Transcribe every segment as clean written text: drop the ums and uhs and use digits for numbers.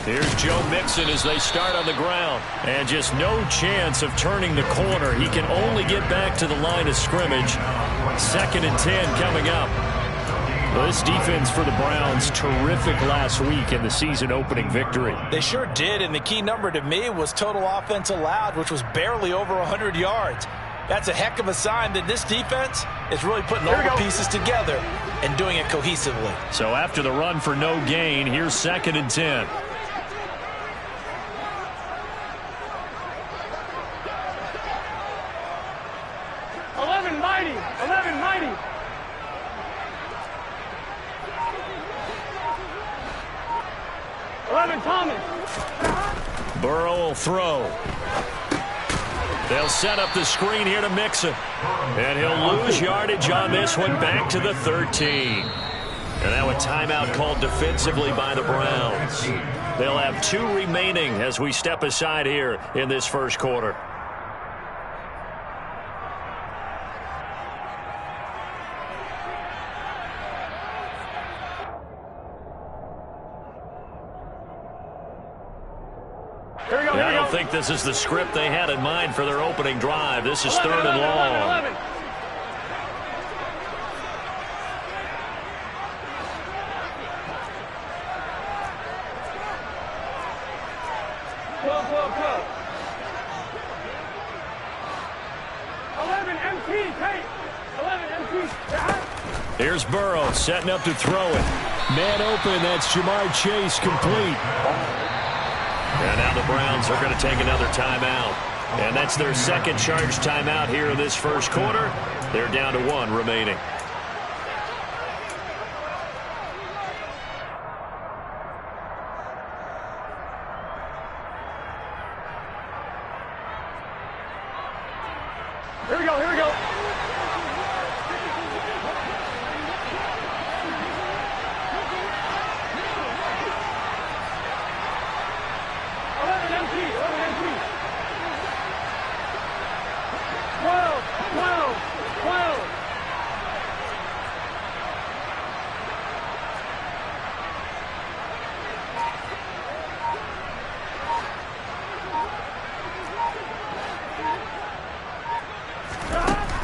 Here's Joe Mixon as they start on the ground. And just no chance of turning the corner. He can only get back to the line of scrimmage. 2nd and 10 coming up. This defense for the Browns, terrific last week in the season-opening victory. They sure did, and the key number to me was total offense allowed, which was barely over 100 yards. That's a heck of a sign that this defense is really putting all the pieces together and doing it cohesively. So after the run for no gain, here's 2nd and 10. Burrow will throw. They'll set up the screen here to Mixon. And he'll lose yardage on this one, back to the 13. And now a timeout called defensively by the Browns. They'll have 2 remaining as we step aside here in this first quarter. I don't think this is the script they had in mind for their opening drive. This is 3rd and long. 11. Here's Burrow setting up to throw it. Man open, that's Jamar Chase, complete. And now the Browns are going to take another timeout. And that's their 2nd charge timeout here in this first quarter. They're down to 1 remaining. Here we go, here we go.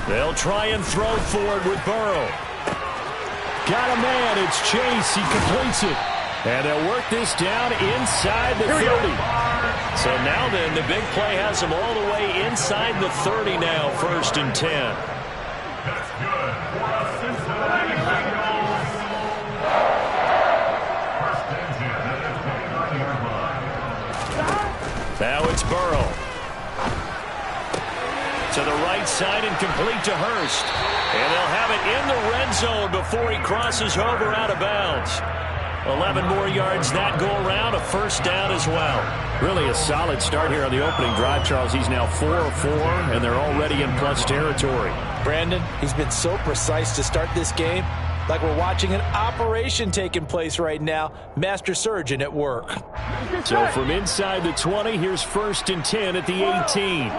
They'll try and throw forward with Burrow. Got a man. It's Chase. He completes it. And they'll work this down inside the 30. So now then, the big play has them all the way inside the 30 now, 1st and 10. That's good. Now it's Burrow. To the right side and complete to Hurst. And they'll have it in the red zone before he crosses over out of bounds. 11 more yards that go around, a 1st down as well. Really a solid start here on the opening drive, Charles. He's now 4 of 4, and they're already in plus territory. Brandon, he's been so precise to start this game, like we're watching an operation taking place right now. Master surgeon at work. So from inside the 20, here's 1st and 10 at the 18.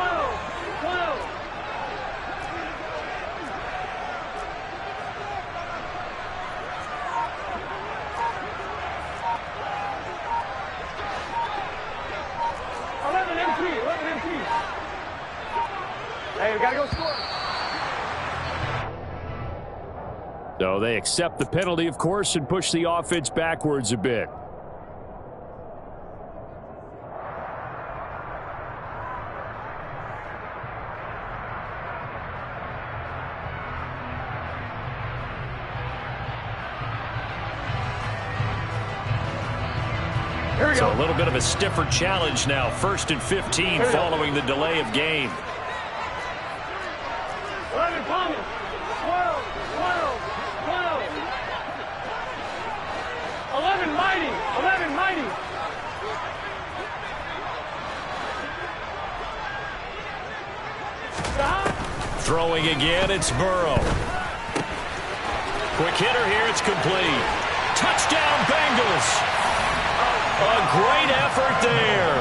Hey, we gotta go score. So they accept the penalty, of course, and push the offense backwards a bit. So a little bit of a stiffer challenge now. 1st and 15 following the delay of game. 11, Thomas. 12, 11, mighty. 11, mighty. Stop. Throwing again, it's Burrow. Quick hitter here, it's complete. Touchdown, Bengals. A great effort there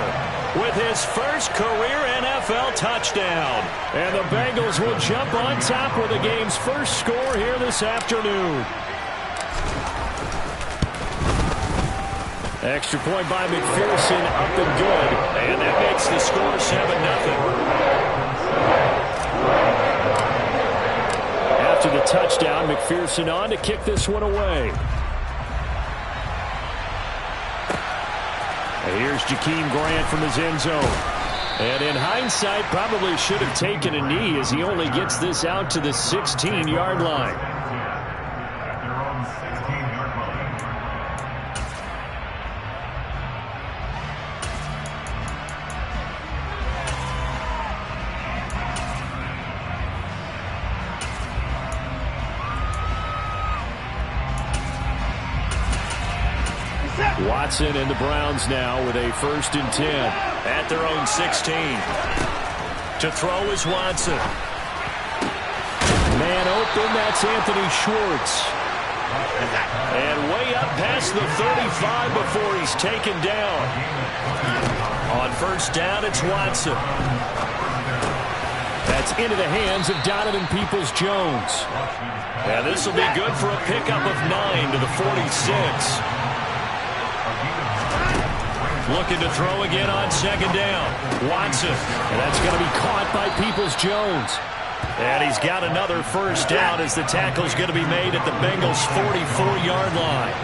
with his first career NFL touchdown. And the Bengals will jump on top with the game's first score here this afternoon. Extra point by McPherson, up and good. And that makes the score 7-0. After the touchdown, McPherson on to kick this one away. And here's Jakeem Grant from his end zone. And in hindsight, probably should have taken a knee as he only gets this out to the 16-yard line. Watson and the Browns now with a 1st and 10 at their own 16. To throw is Watson. Man open, that's Anthony Schwartz. And way up past the 35 before he's taken down. On 1st down, it's Watson. That's into the hands of Donovan Peoples-Jones. And this will be good for a pickup of 9 to the 46. Looking to throw again on 2nd down. Watson. And that's going to be caught by Peoples-Jones. And he's got another 1st down as the tackle's going to be made at the Bengals' 44-yard line.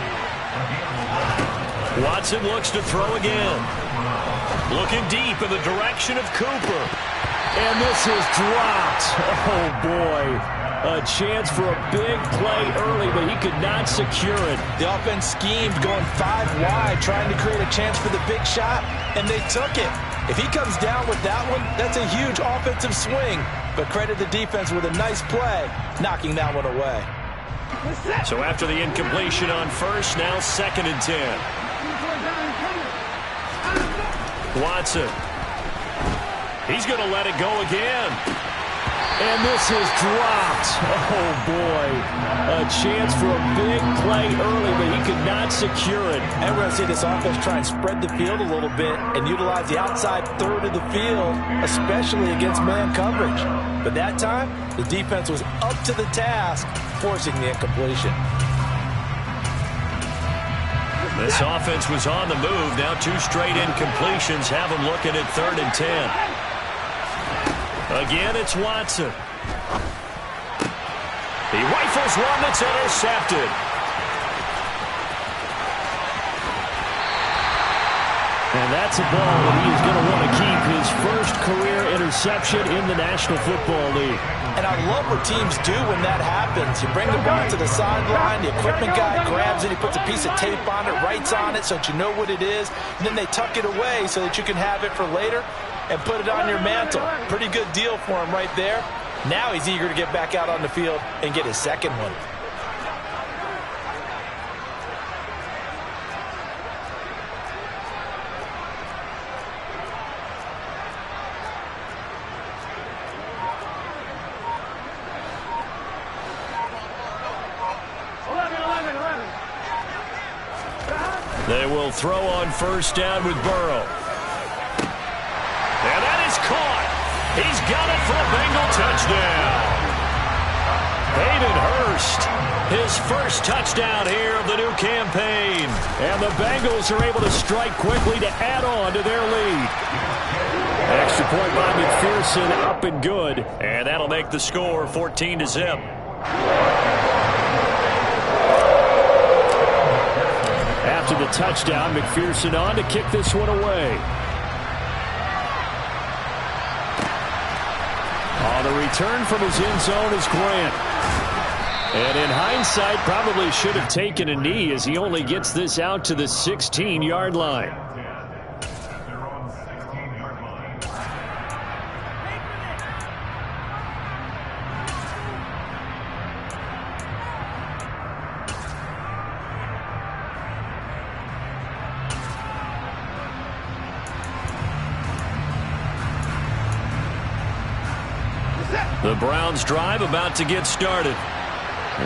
Watson looks to throw again. Looking deep in the direction of Cooper. And this is dropped. Oh, boy. A chance for a big play early, but he could not secure it. The offense schemed going 5 wide, trying to create a chance for the big shot, and they took it. If he comes down with that one, that's a huge offensive swing. But credit the defense with a nice play, knocking that one away. So after the incompletion on 1st, now 2nd and 10. Watson. He's going to let it go again. And this is dropped. Oh, boy. A chance for a big play early, but he could not secure it. And we're going to see this offense try and spread the field a little bit and utilize the outside 1/3 of the field, especially against man coverage. But that time, the defense was up to the task, forcing the incompletion. This offense was on the move. Now 2 straight incompletions have them looking at 3rd and 10. Again, it's Watson. He rifles one that's intercepted. And that's a ball that he is going to want to keep, his 1st career interception in the National Football League. And I love what teams do when that happens. You bring the ball to the sideline, the equipment guy grabs it, he puts a piece of tape on it, writes on it so that you know what it is, and then they tuck it away so that you can have it for later and put it on your mantle. Pretty good deal for him right there. Now he's eager to get back out on the field and get his 2nd one. They will throw on 1st down with Burrow. And that is caught. He's got it for a Bengal touchdown. Hayden Hurst, his 1st touchdown here of the new campaign. And the Bengals are able to strike quickly to add on to their lead. Extra point by McPherson, up and good. And that'll make the score 14-0. After the touchdown, McPherson on to kick this one away. On the return from his end zone is Grant. And in hindsight, probably should have taken a knee as he only gets this out to the 16-yard line. The Browns drive about to get started.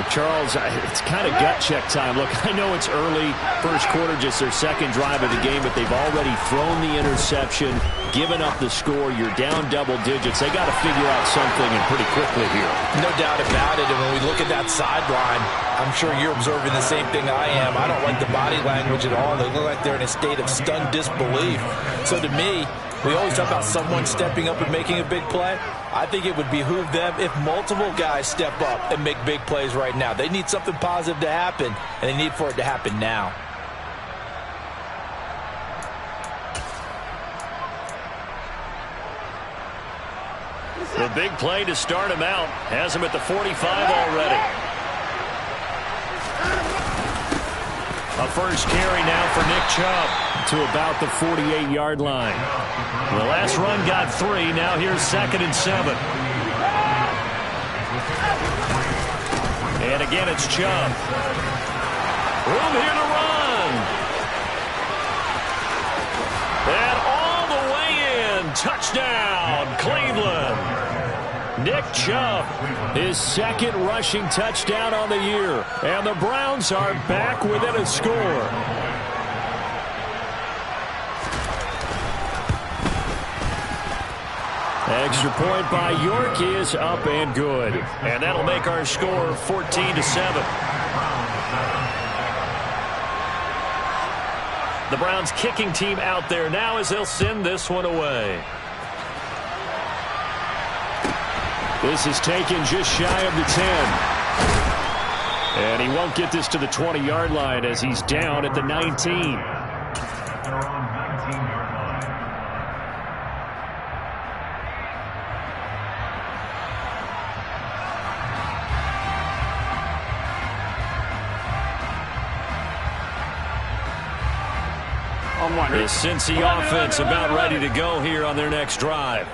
Charles, it's kind of gut check time. Look, I know it's early, first quarter, just their second drive of the game, but they've already thrown the interception, given up the score. You're down double digits. They got to figure out something, and pretty quickly here. No doubt about it. And when we look at that sideline, I'm sure you're observing the same thing I am. I don't like the body language at all. They look like they're in a state of stunned disbelief. So to me, we always talk about someone stepping up and making a big play. I think it would behoove them if multiple guys step up and make big plays right now. They need something positive to happen, and they need for it to happen now. The big play to start him out has him at the 45 already. A first carry now for Nick Chubb to about the 48-yard line. The last run got 3. Now here's 2nd and 7. And again, it's Chubb. Room here to run. And all the way in. Touchdown, Cleveland. Nick Chubb, his 2nd rushing touchdown on the year. And the Browns are back within a score. Extra point by York is up and good. And that'll make our score 14-7. The Browns kicking team out there now as they'll send this one away. This is taken just shy of the 10. And he won't get this to the 20-yard line as he's down at the 19. The Cincy offense about ready to go here on their next drive.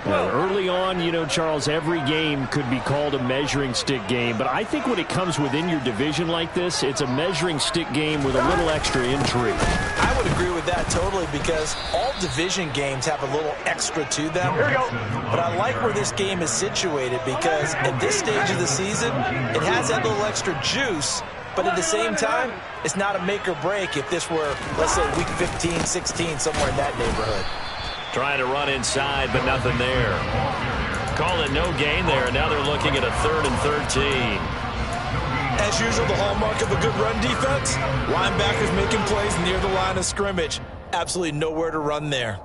Early on, you know, Charles, every game could be called a measuring stick game, but I think when it comes within your division like this, it's a measuring stick game with a little extra intrigue. I would agree with that totally because all division games have a little extra to them. Here we go. But I like where this game is situated because at this stage of the season, it has that little extra juice. But at the same time, it's not a make or break if this were, let's say, week 15, 16, somewhere in that neighborhood. Trying to run inside, but nothing there. Call it no gain there, and now they're looking at a 3rd and 13. As usual, the hallmark of a good run defense, linebackers making plays near the line of scrimmage. Absolutely nowhere to run there.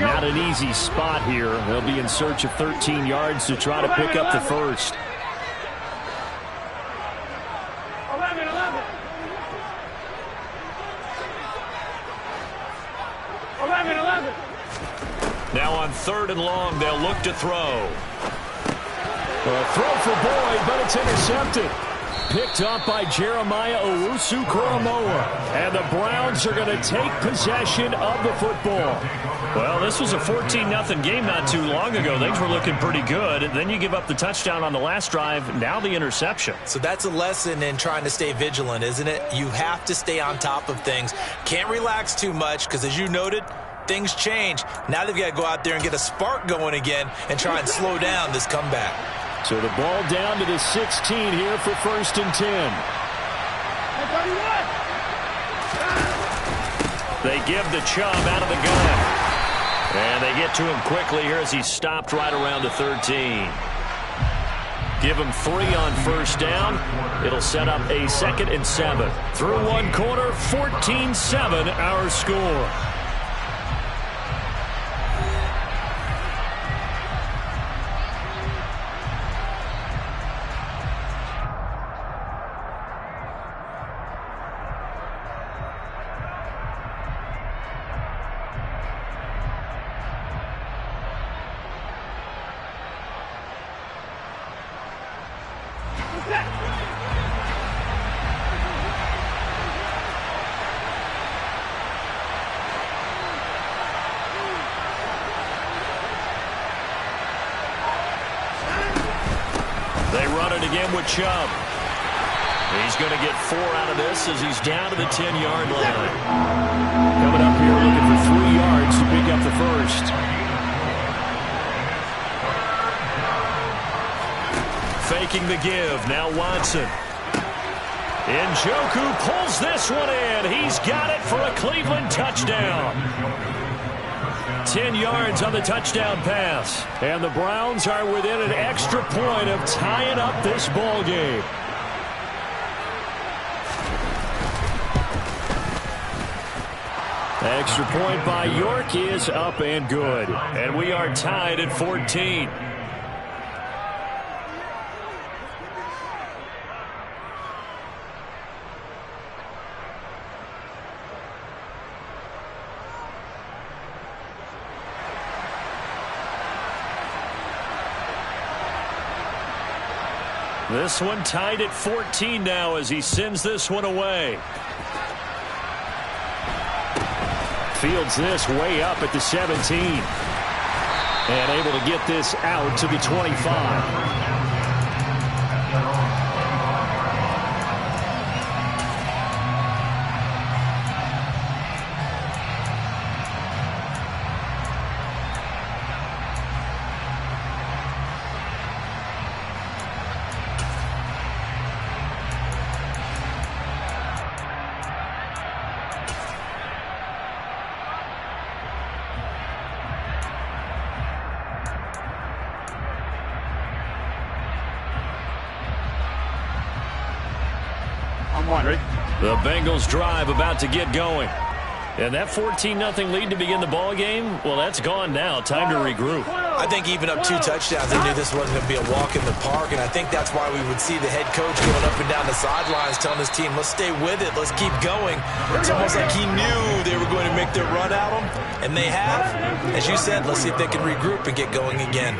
Not an easy spot here. They'll be in search of 13 yards to try to pick up the first. 11. Now on 3rd and long, they'll look to throw. A throw for Boyd, but it's intercepted. Picked up by Jeremiah Owusu-Koramoah. And the Browns are going to take possession of the football. Well, this was a 14-0 game not too long ago. Things were looking pretty good. And then you give up the touchdown on the last drive. Now the interception. So that's a lesson in trying to stay vigilant, isn't it? You have to stay on top of things. Can't relax too much because, as you noted, things change. Now they've got to go out there and get a spark going again and try and slow down this comeback. So the ball down to the 16 here for 1st and 10. They give the Chubb out of the gun. And they get to him quickly here as he's stopped right around the 13. Give him 3 on 1st down. It'll set up a 2nd and 7. Through one quarter, 14-7 our score. Again with Chubb. He's going to get 4 out of this as he's down to the 10-yard line. Coming up here looking for 3 yards to pick up the first. faking the give. Now Watson. Njoku pulls this one in. He's got it for a Cleveland touchdown. 10 yards on the touchdown pass. And the Browns are within an extra point of tying up this ball game. Extra point by York is up and good. And we are tied at 14. This one tied at 14 now as he sends this one away. Fields this way up at the 17. And able to get this out to the 25. The Bengals drive about to get going. And that 14-0 lead to begin the ball game, well, that's gone now. Time to regroup. I think even up 2 touchdowns, they knew this wasn't going to be a walk in the park, and I think that's why we would see the head coach going up and down the sidelines telling his team, let's stay with it, let's keep going. It's almost like he knew they were going to make their run at him, and they have. As you said, let's see if they can regroup and get going again.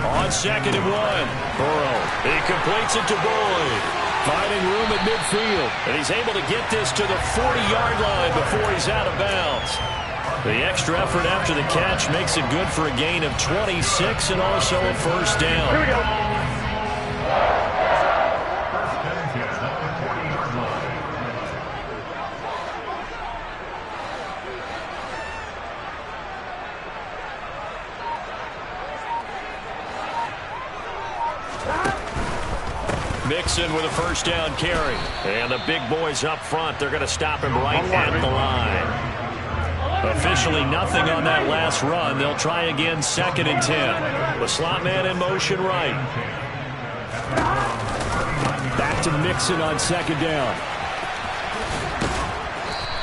On 2nd and 1, Burrow. He completes it to Boyd. Finding room at midfield. And he's able to get this to the 40-yard line before he's out of bounds. The extra effort after the catch makes it good for a gain of 26 and also a first down. Here we go. Mixon with a first down carry. And the big boys up front, they're going to stop him right at the line. Officially nothing on that last run. They'll try again 2nd and 10. The slot man in motion right. Back to Mixon on 2nd down.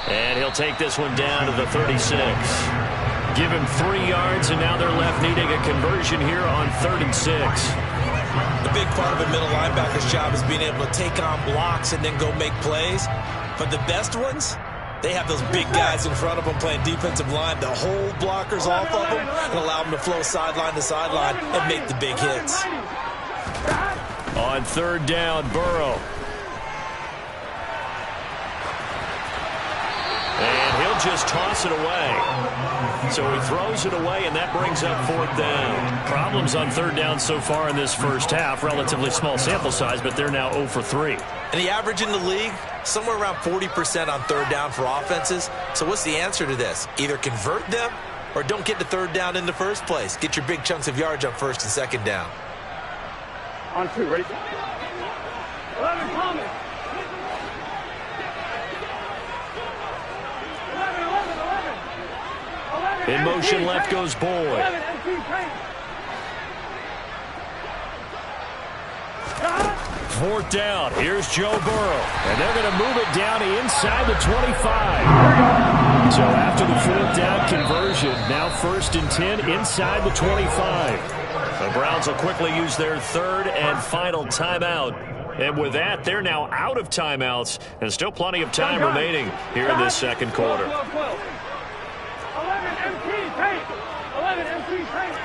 And he'll take this one down to the 36. Give him 3 yards, and now they're left needing a conversion here on 3rd and 6. The big part of a middle linebacker's job is being able to take on blocks and then go make plays. But the best ones, they have those big guys in front of them playing defensive line to hold blockers off of them and allow them to flow sideline to sideline and make the big hits. On 3rd down, Burrow. And he'll just toss it away. So he throws it away, and that brings up 4th down. Problems on 3rd down so far in this first half. Relatively small sample size, but they're now 0 for 3. And the average in the league, somewhere around 40% on 3rd down for offenses. So what's the answer to this? Either convert them or don't get to 3rd down in the first place. Get your big chunks of yards on 1st and 2nd down. On 2, ready? 11 coming. 11. In motion left goes Boyd. 4th down. Here's Joe Burrow. And they're going to move it down inside the 25. So after the 4th down conversion, now 1st and 10 inside the 25. The Browns will quickly use their 3rd and final timeout. And with that, they're now out of timeouts. And still plenty of time remaining here in this 2nd quarter. 11 MT tank. 11 MT tank.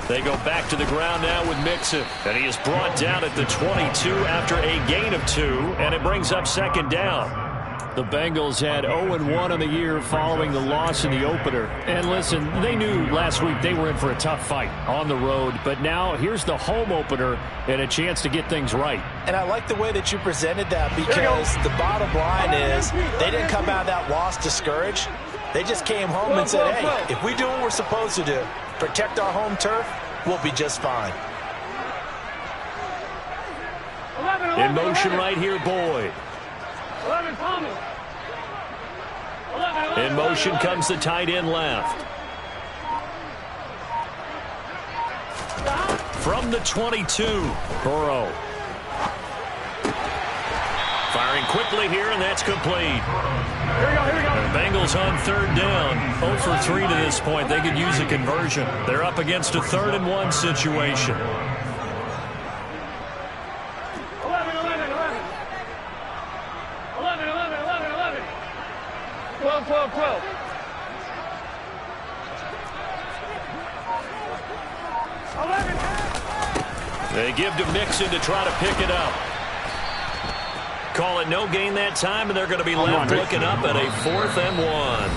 They go back to the ground now with Mixon. And he is brought down at the 22 after a gain of 2. And it brings up 2nd down. The Bengals had 0-1 on the year following the loss in the opener. And listen, they knew last week they were in for a tough fight on the road. But now here's the home opener and a chance to get things right. And I like the way that you presented that, because the bottom line is they didn't come out of that loss discouraged. They just came home and said, hey, if we do what we're supposed to do, protect our home turf, we'll be just fine. In motion right here, Boyd. 11, Thomas. 11, In motion comes the tight end left. From the 22, Burrow. Firing quickly here, and that's complete. Here we go, here we go. The Bengals on third down. 0 for 3 to this point. They could use a conversion. They're up against a 3rd and 1 situation. 12. They give to Mixon to try to pick it up. Call it no gain that time, and they're going to be left looking up at a 4th and 1.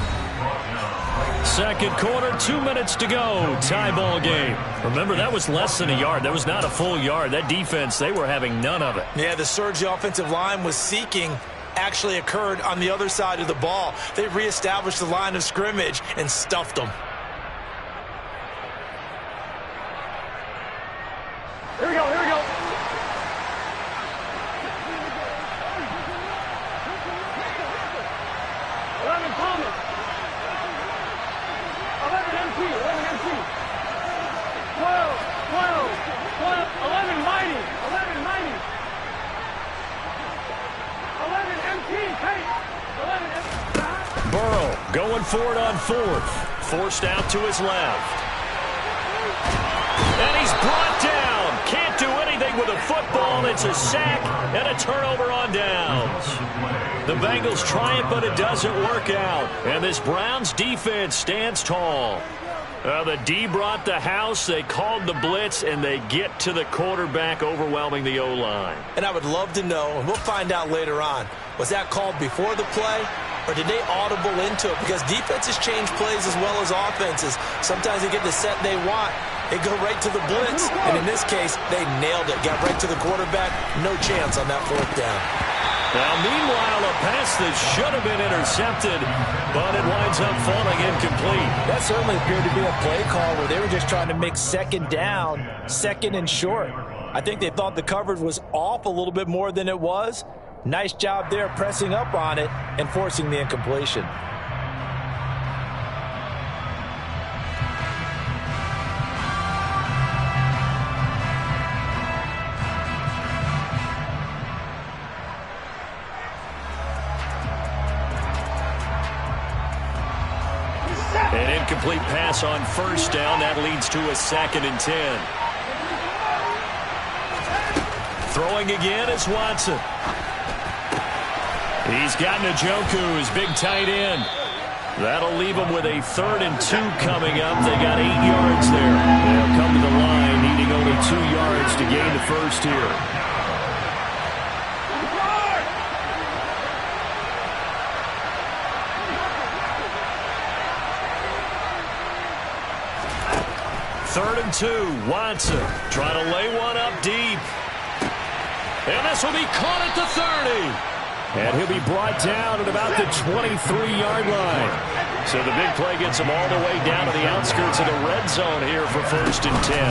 Second quarter, 2 minutes to go. Tie ball game. Remember, that was less than a yard. That was not a full yard. That defense, they were having none of it. Yeah, the surge the offensive line was seeking actually occurred on the other side of the ball. They reestablished the line of scrimmage and stuffed them. Here we go, here we go. 11, Thomas. 11, MC. 12, 11, Mighty. 11, Mighty. 11, MC, Tate. 11, MC. Burrow going for it on 4th. Forced out to his left. And he's brought down. Can't do anything with a football. It's a sack and a turnover on downs. The Bengals try it, but it doesn't work out. And this Browns defense stands tall. The D brought the house. They called the blitz, and they get to the quarterback, overwhelming the O-line. And I would love to know, and we'll find out later on, was that called before the play, or did they audible into it? Because defenses change plays as well as offenses. Sometimes they get the set they want. They go right to the blitz, and in this case, they nailed it. Got right to the quarterback. No chance on that 4th down. Now, meanwhile, a pass that should have been intercepted, but it winds up falling incomplete. That certainly appeared to be a play call where they were just trying to make second down, second and short. I think they thought the coverage was off a little bit more than it was. Nice job there pressing up on it and forcing the incompletion. An incomplete pass on 1st down. That leads to a 2nd and 10. Throwing again is Watson. He's got Njoku, his big tight end. That'll leave him with a 3rd and 2 coming up. They got 8 yards there. They'll come to the line, needing only 2 yards to gain the first here. Third and 2, Watson trying to lay one up deep. And this will be caught at the 30. And he'll be brought down at about the 23-yard line. So the big play gets him all the way down to the outskirts of the red zone here for 1st and 10.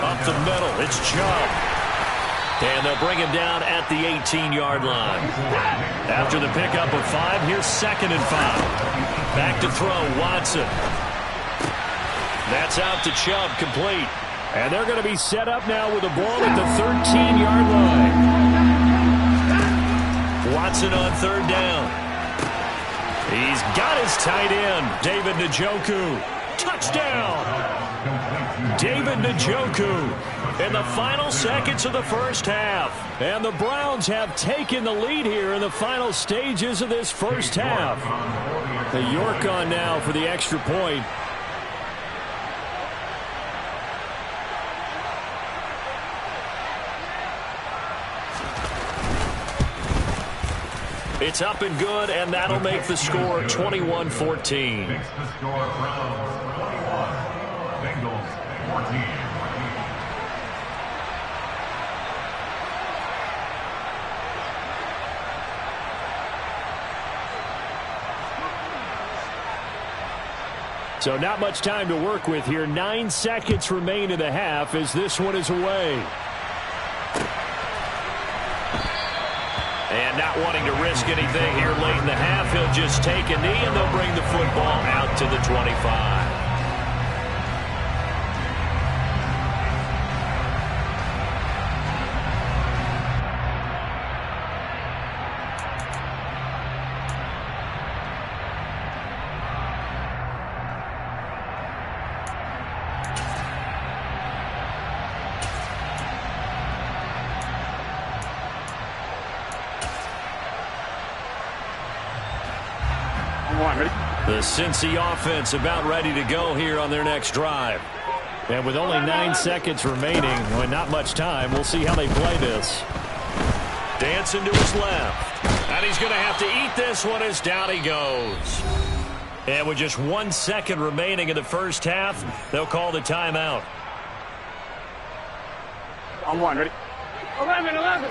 Up the middle, it's Chubb. And they'll bring him down at the 18-yard line. After the pickup of 5, here's 2nd and 5. Back to throw, Watson. That's out to Chubb, complete. And they're going to be set up now with the ball at the 13-yard line. Watson on 3rd down. He's got his tight end, David Njoku. Touchdown! David Njoku in the final seconds of the first half. And the Browns have taken the lead here in the final stages of this first half. The York on now for the extra point. It's up and good, and that'll make the score 21-14. Makes the score Browns 21, Bengals 14. So not much time to work with here. 9 seconds remain in the half as this one is away. And not wanting to risk anything here late in the half, he'll just take a knee and they'll bring the football out to the 25. The Cincy offense about ready to go here on their next drive. And with only 9 seconds remaining, well, not much time, we'll see how they play this. Dancing to his left. And he's going to have to eat this one as down he goes. And with just 1 second remaining in the first half, they'll call the timeout. On one, ready? 11.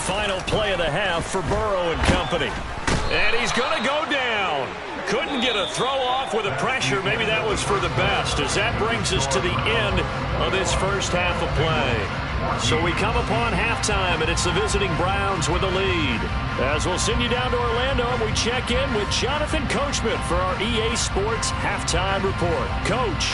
Final play of the half for Burrow and company. And he's going to go down. Couldn't get a throw off with the pressure. Maybe that was for the best, as that brings us to the end of this first half of play. So we come upon halftime, and it's the visiting Browns with the lead. As we'll send you down to Orlando, and we check in with Jonathan Coachman for our EA Sports Halftime Report. Coach.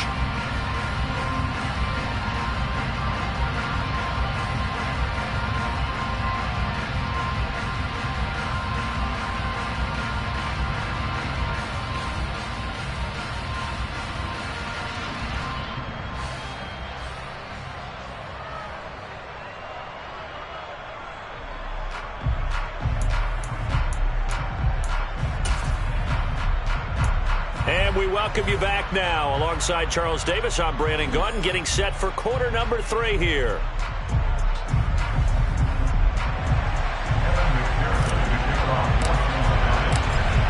And we welcome you back now. Alongside Charles Davis, I'm Brandon Gaudin, getting set for quarter number 3 here.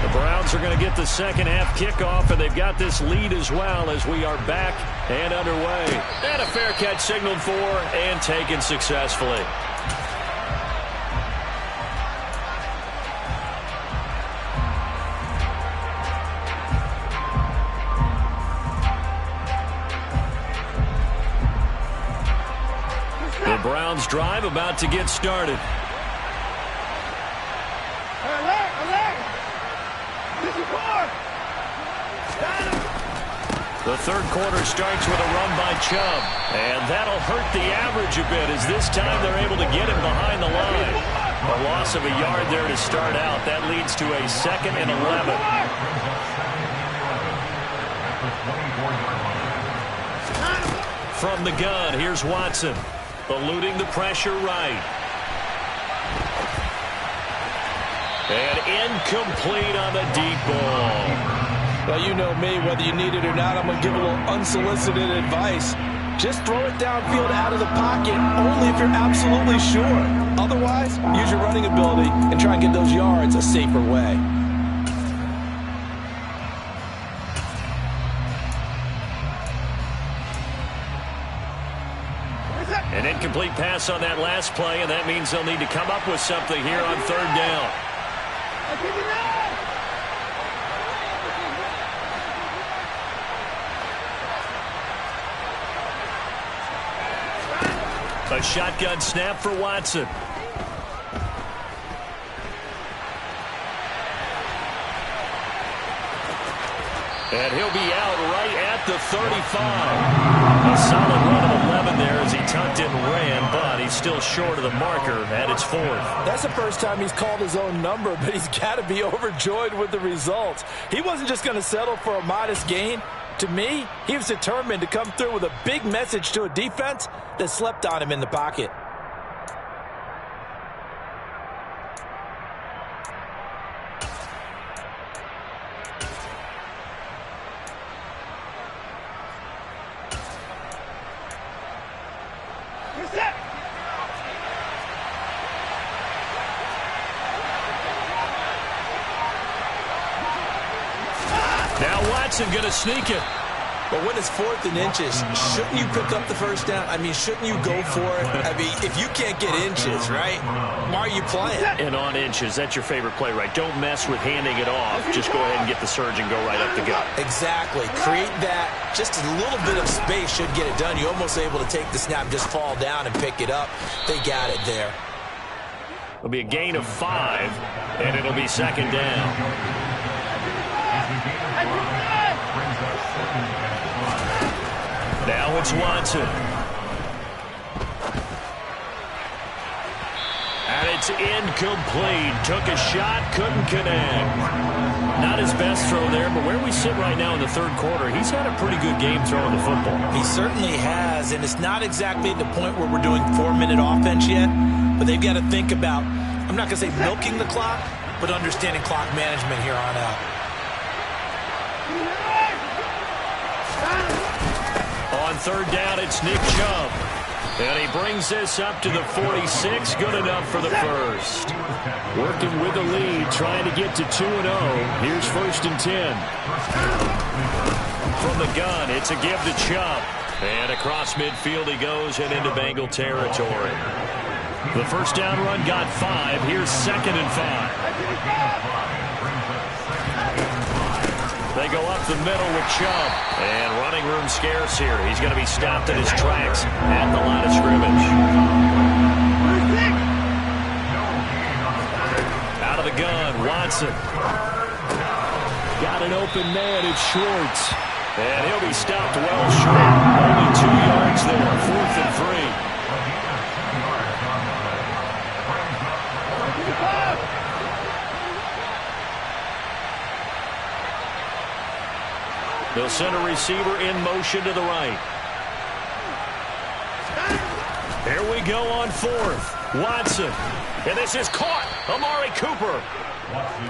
The Browns are going to get the second half kickoff, and they've got this lead as well as we are back and underway. And a fair catch signaled for and taken successfully. The Browns drive about to get started. The third quarter starts with a run by Chubb, and that'll hurt the average a bit as this time they're able to get him behind the line. A loss of a yard there to start out. That leads to a 2nd and 11. From the gun, here's Watson, eluding the pressure right. And incomplete on the deep ball. Well, you know me, whether you need it or not, I'm going to give a little unsolicited advice. Just throw it downfield out of the pocket, only if you're absolutely sure. Otherwise, use your running ability and try and get those yards a safer way. An incomplete pass on that last play, and that means they'll need to come up with something here on 3rd down. A shotgun snap for Watson. And he'll be out right at the 35. A solid run of 11 there as he tucked and ran, but he's still short of the marker at its 4th. That's the first time he's called his own number, but he's got to be overjoyed with the results. He wasn't just going to settle for a modest gain. To me, he was determined to come through with a big message to a defense that slept on him in the pocket. Watson going to sneak it. But when it's 4th and inches, shouldn't you pick up the first down? I mean, shouldn't you go for it? I mean, if you can't get inches, right, why are you playing? And on inches, that's your favorite play, right? Don't mess with handing it off. Just go ahead and get the surge and go right up the gut. Exactly. Create that. Just a little bit of space should get it done. You're almost able to take the snap and just fall down and pick it up. They got it there. It'll be a gain of 5, and it'll be 2nd down. Now it's Watson. And it's incomplete. Took a shot, couldn't connect. Not his best throw there, but where we sit right now in the 3rd quarter, he's had a pretty good game throwing the football. He certainly has, and it's not exactly at the point where we're doing 4-minute offense yet, but they've got to think about, I'm not going to say milking the clock, but understanding clock management here on out. On 3rd down, it's Nick Chubb. And he brings this up to the 46. Good enough for the first. Working with the lead, trying to get to 2-0. Here's 1st and 10. From the gun, it's a give to Chubb. And across midfield he goes and into Bengal territory. The first down run got 5. Here's 2nd and 5. They go up the middle with Chubb. And running room scarce here. He's going to be stopped in his tracks at the line of scrimmage. Out of the gun, Watson. Got an open man, it's Schwartz. And he'll be stopped well short. Only 2 yards there, 4th and 3. They'll send a receiver in motion to the right. Here we go on 4th. Watson. And this is caught. Amari Cooper.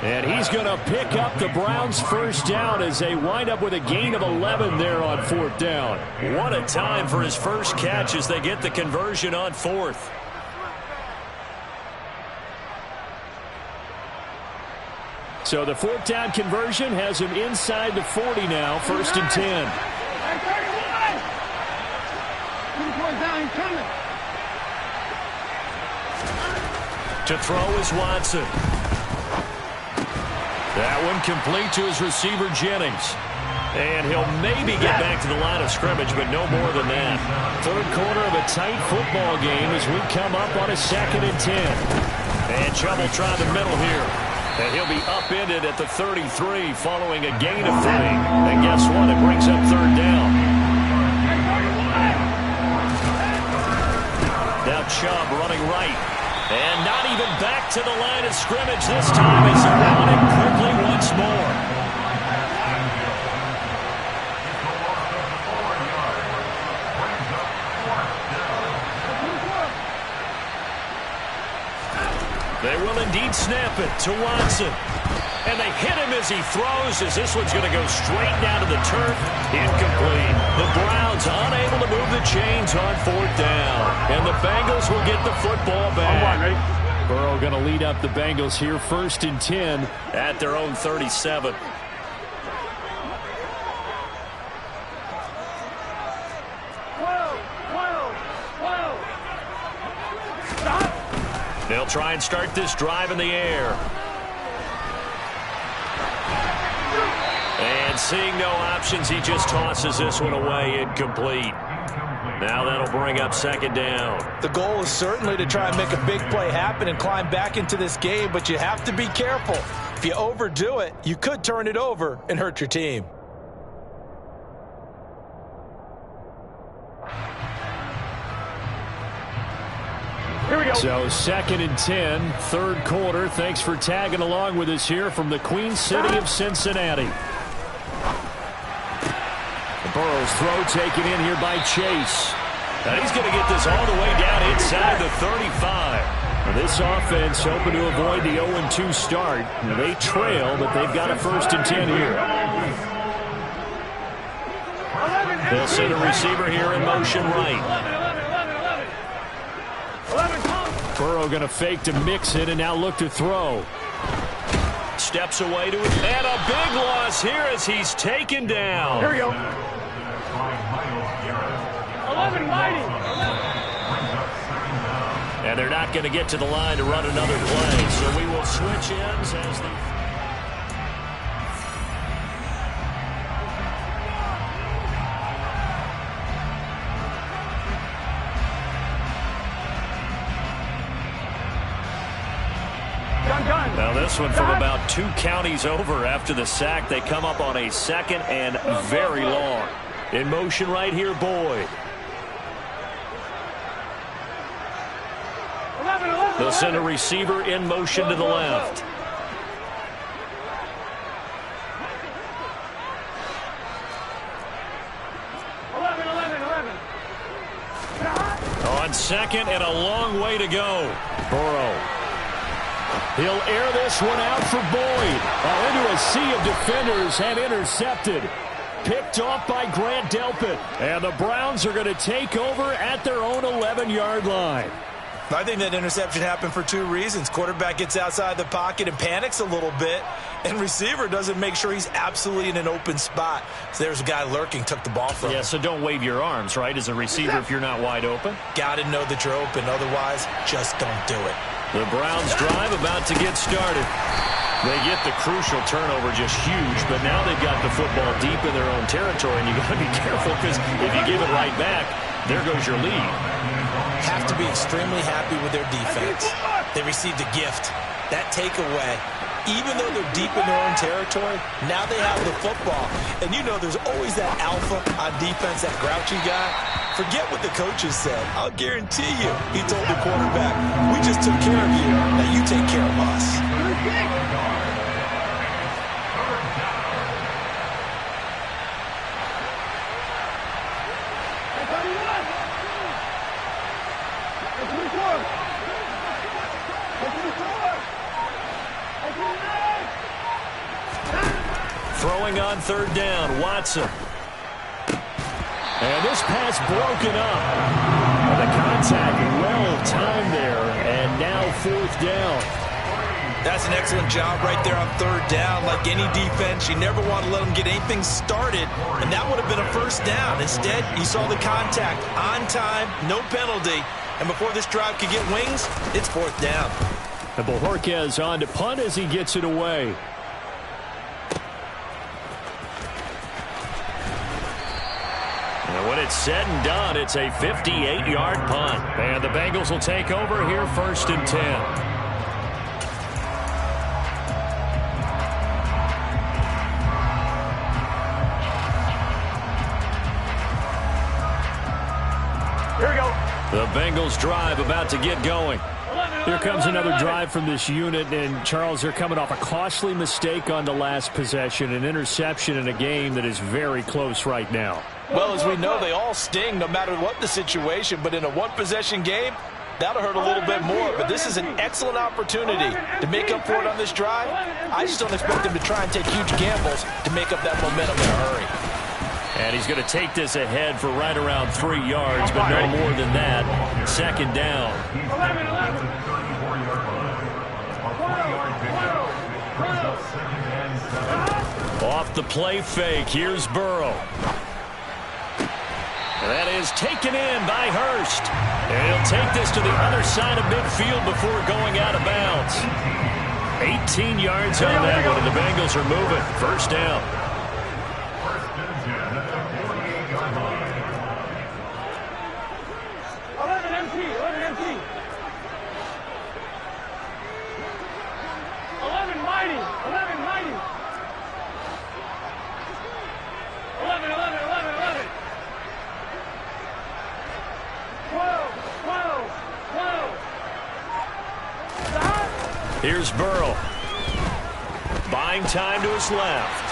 And he's going to pick up the Browns' first down as they wind up with a gain of 11 there on 4th down. What a time for his first catch as they get the conversion on 4th. So the 4th down conversion has him inside the 40 now, 1st and 10. To throw is Watson. That one complete to his receiver, Jennings. And he'll maybe get back to the line of scrimmage, but no more than that. 3rd quarter of a tight football game as we come up on a 2nd and 10. And Chubb will try the middle here. And he'll be upended at the 33 following a gain of 3. And guess what? It brings up 3rd down. Now Chubb running right. And not even back to the line of scrimmage this time as they're running quickly once more. They will indeed snap it to Watson. And they hit him as he throws, as this one's going to go straight down to the turf. Incomplete. The Browns unable to move the chains on 4th down. And the Bengals will get the football back. Burrow going to lead up the Bengals here, 1st and 10 at their own 37. They'll try and start this drive in the air. And seeing no options, he just tosses this one away, incomplete. Now that'll bring up 2nd down. The goal is certainly to try and make a big play happen and climb back into this game, but you have to be careful. If you overdo it, you could turn it over and hurt your team. Here we go. So 2nd and 10, 3rd quarter. Thanks for tagging along with us here from the Queen City of Cincinnati. Burrow's throw taken in here by Chase. And he's going to get this all the way down inside the 35. This offense hoping to avoid the 0-2 start. They trail, but they've got a 1st and 10 here. They'll send a receiver here in motion right. Burrow going to fake to mix it and now look to throw. Steps away to it, and a big loss here as he's taken down. Here we go. 11 mighty. And they're not going to get to the line to run another play, so we will switch ends as the... Now this one from about 2 counties over after the sack. They come up on a second and very long. In motion right here, Boyd. They'll send a receiver in motion to the left. On second and a long way to go. Burrow. He'll air this one out for Boyd. Into a sea of defenders and intercepted. Picked off by Grant Delpit. And the Browns are going to take over at their own 11-yard line. I think that interception happened for 2 reasons. Quarterback gets outside the pocket and panics a little bit, and receiver doesn't make sure he's absolutely in an open spot. So there's a guy lurking, took the ball from him. Yeah, so don't wave your arms, right, as a receiver if you're not wide open. Got to know that you're open. Otherwise, just don't do it. The Browns drive about to get started. They get the crucial turnover, just huge, but now they've got the football deep in their own territory, and you got to be careful because if you give it right back, there goes your lead. Have to be extremely happy with their defense. They received a gift. That takeaway, even though they're deep in their own territory, now they have the football. And you know there's always that alpha on defense, that grouchy guy. Forget what the coaches said. I'll guarantee you, he told the quarterback, we just took care of you. Now you take care of us. Throwing on third down, Watson. And this pass broken up. And the contact well timed there, and now 4th down. That's an excellent job right there on third down. Like any defense, you never want to let them get anything started, and that would have been a first down. Instead, you saw the contact on time, no penalty, and before this drive could get wings, it's 4th down. And Bojorquez on to punt as he gets it away. And when it's said and done, it's a 58-yard punt. And the Bengals will take over here 1st and 10. Here we go. The Bengals drive about to get going. Here comes another drive from this unit, and Charles, they're coming off a costly mistake on the last possession, an interception in a game that is very close right now. Well, as we know, they all sting no matter what the situation, but in a one-possession game, that'll hurt a little bit more. But this is an excellent opportunity to make up for it on this drive. I just don't expect them to try and take huge gambles to make up that momentum in a hurry. And he's going to take this ahead for right around 3 yards, but no more than that. 2nd down. Off the play fake, here's Burrow. That is taken in by Hurst. And he'll take this to the other side of midfield before going out of bounds. 18 yards on that one, and the Bengals are moving. 1st down. Here's Burrow. Buying time to his left.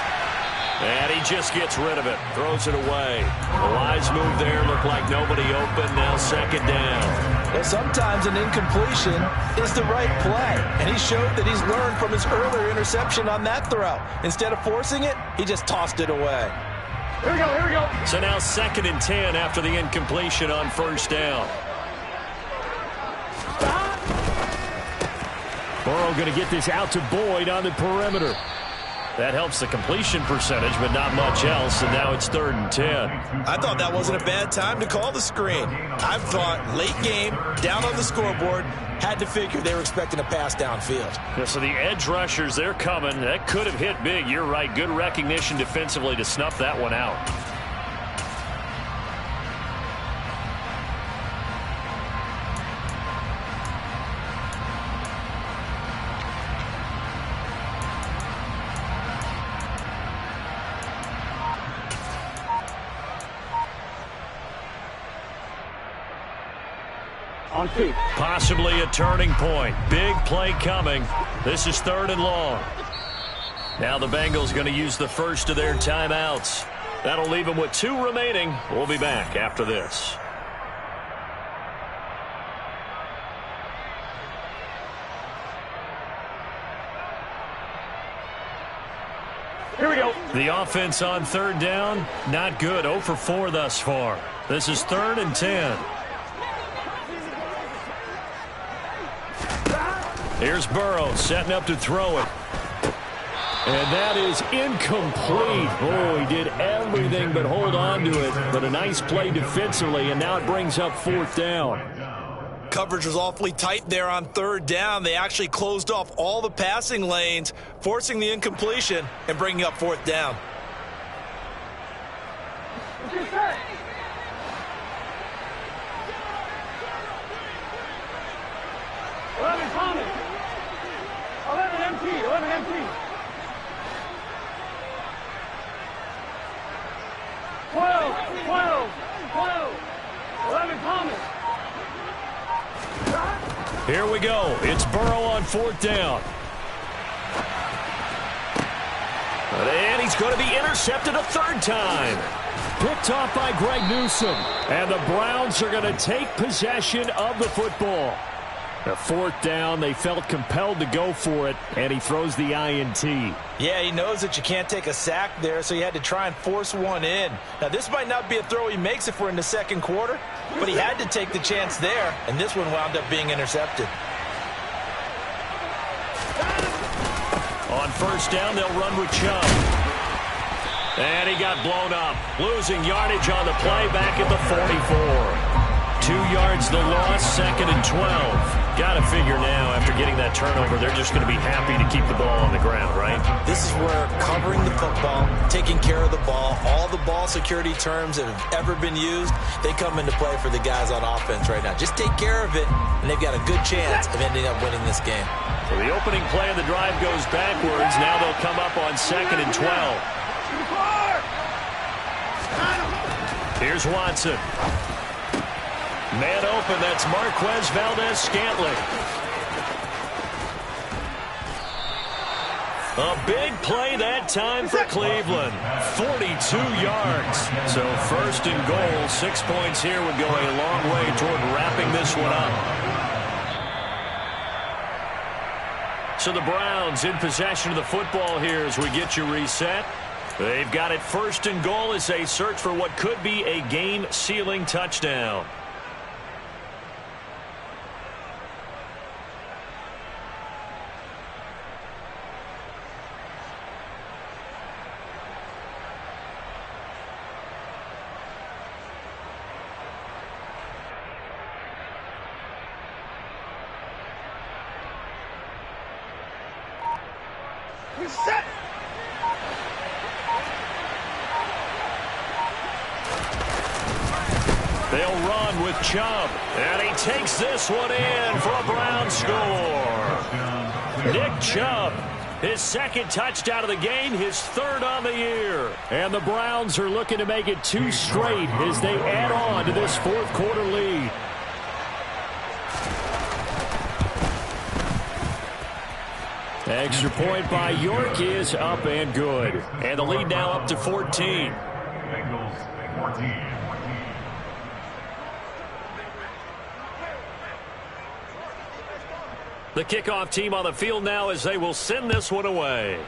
And he just gets rid of it. Throws it away. A wise move there. Looked like nobody open. Now 2nd down. Well, sometimes an incompletion is the right play. And he showed that he's learned from his earlier interception on that throw. Instead of forcing it, he just tossed it away. Here we go, here we go. So now 2nd and 10 after the incompletion on 1st down. Burrow going to get this out to Boyd on the perimeter. That helps the completion percentage, but not much else, and now it's 3rd and 10. I thought that wasn't a bad time to call the screen. I thought late game, down on the scoreboard, had to figure they were expecting a pass downfield. Yeah, so the edge rushers, they're coming. That could have hit big. You're right. Good recognition defensively to snuff that one out. On 2. Possibly a turning point. Big play coming. This is 3rd and long. Now the Bengals going to use the first of their timeouts. That'll leave them with 2 remaining. We'll be back after this. Here we go. The offense on 3rd down, not good. 0 for 4 thus far. This is 3rd and 10. Here's Burrow setting up to throw it. And that is incomplete. Oh, he did everything but hold on to it. But a nice play defensively, and now it brings up 4th down. Coverage was awfully tight there on 3rd down. They actually closed off all the passing lanes, forcing the incompletion and bringing up 4th down. Thomas. 11 MT. 11 MT. 12. 11 Thomas. Here we go. It's Burrow on 4th down. And he's going to be intercepted a 3rd time. Picked off by Greg Newsome. And the Browns are going to take possession of the football. A 4th down, they felt compelled to go for it, and he throws the INT. Yeah, he knows that you can't take a sack there, so he had to try and force one in. Now, this might not be a throw he makes if we're in the 2nd quarter, but he had to take the chance there, and this one wound up being intercepted. On 1st down, they'll run with Chubb. And he got blown up, losing yardage on the play back at the 44. 2 yards the loss, 2nd and 12. Got to figure now, after getting that turnover, they're just going to be happy to keep the ball on the ground, right? This is where covering the football, taking care of the ball, all the ball security terms that have ever been used, they come into play for the guys on offense right now. Just take care of it, and they've got a good chance of ending up winning this game. So the opening play of the drive goes backwards. Now they'll come up on 2nd and 12. Here's Watson. Man open, that's Marquez Valdez-Scantling. A big play that time for Cleveland. 42 yards. So 1st and goal, 6 points here would go a long way toward wrapping this one up. So the Browns in possession of the football here as we get you reset. They've got it 1st and goal as they search for what could be a game-sealing touchdown. Set. They'll run with Chubb, and he takes this one in for a Brown score. Nick Chubb, his 2nd touchdown of the game, his 3rd on the year. And the Browns are looking to make it 2 straight as they add on to this 4th quarter lead. Extra point by York is up and good. And the lead now up to 14. Bengals 14. The kickoff team on the field now as they will send this one away.